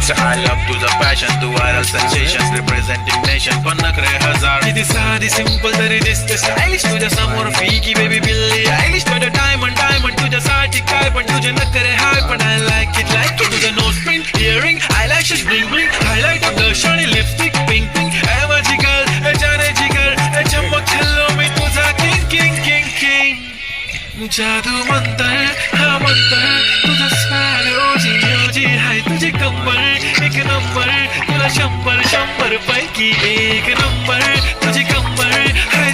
I love तुझं passion, तू viral sensation, representing nation. पण नखरे हजार, किती साधी simple तरी दिसते stylish. तुझ्या समोर फिकी baby बिल्ली आयलिश. तुझं diamond तुझ्यासाठी काय पण तुझे नखरे हाय. पण I like it तुझं nose print, earring, eyelashes bling bling, highlight blush आणि lipstick pink pink. ए माझी girl, ए जाने जिगर, ए चमक hello मी तुझा king king king king. जादू मंतर हा मंतर तुझा स्माइल ओजी ओजी हाय. तुझी कंबर एक नंबर, तुला 100 पैकी एक नंबर. तुझी कंबर हाय